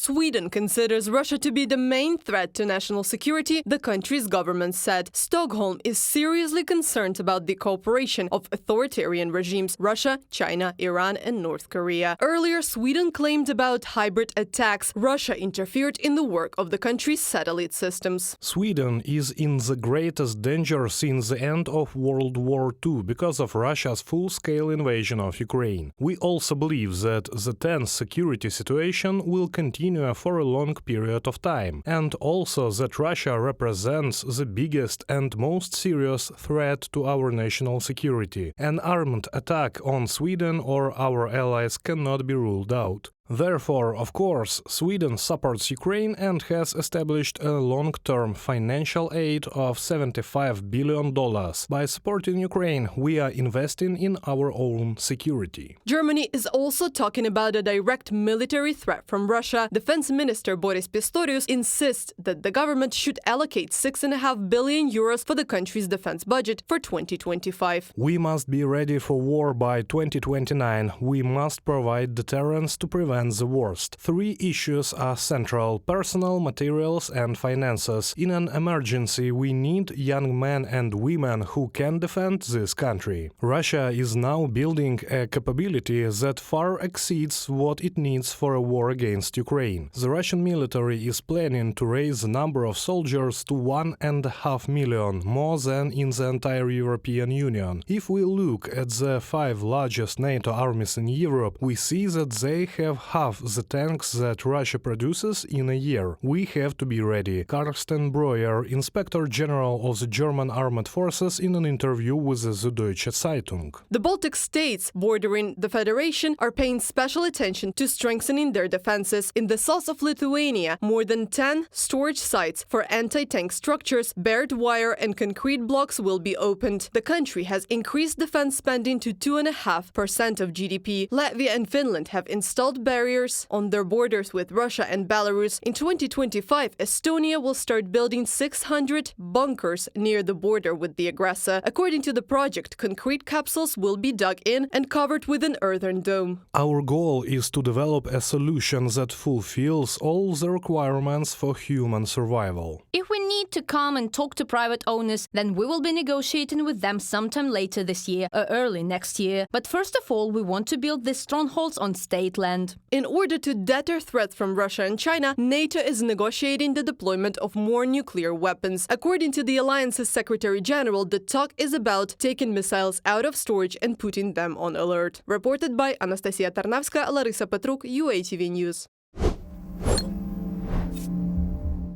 Sweden considers Russia to be the main threat to national security, the country's government said. Stockholm is seriously concerned about the cooperation of authoritarian regimes Russia, China, Iran and North Korea. Earlier, Sweden claimed about hybrid attacks. Russia interfered in the work of the country's satellite systems. Sweden is in the greatest danger since the end of World War II because of Russia's full-scale invasion of Ukraine. We also believe that the tense security situation will continue for a long period of time, and also that Russia represents the biggest and most serious threat to our national security. An armed attack on Sweden or our allies cannot be ruled out. Therefore, of course, Sweden supports Ukraine and has established a long-term financial aid of $75 billion. By supporting Ukraine, we are investing in our own security. Germany is also talking about a direct military threat from Russia. Defense Minister Boris Pistorius insists that the government should allocate €6.5 billion for the country's defense budget for 2025. We must be ready for war by 2029. We must provide deterrence to prevent the worst. Three issues are central: personnel, materials and finances. In an emergency, we need young men and women who can defend this country. Russia is now building a capability that far exceeds what it needs for a war against Ukraine. The Russian military is planning to raise the number of soldiers to 1.5 million, more than in the entire European Union. If we look at the 5 largest NATO armies in Europe, we see that they have half the tanks that Russia produces in a year. We have to be ready. Carsten Breuer, Inspector General of the German Armed Forces, in an interview with the Süddeutsche Zeitung. The Baltic States bordering the Federation are paying special attention to strengthening their defenses. In the south of Lithuania, more than 10 storage sites for anti-tank structures, barbed wire and concrete blocks will be opened. The country has increased defense spending to 2.5% of GDP. Latvia and Finland have installed barriers on their borders with Russia and Belarus. In 2025, Estonia will start building 600 bunkers near the border with the aggressor. According to the project, concrete capsules will be dug in and covered with an earthen dome. Our goal is to develop a solution that fulfills all the requirements for human survival. If we need to come and talk to private owners, then we will be negotiating with them sometime later this year or early next year. But first of all, we want to build these strongholds on state land. In order to deter threats from Russia and China, NATO is negotiating the deployment of more nuclear weapons. According to the alliance's Secretary General, the talk is about taking missiles out of storage and putting them on alert. Reported by Anastasia Tarnavska, Larisa Petruk, UATV News.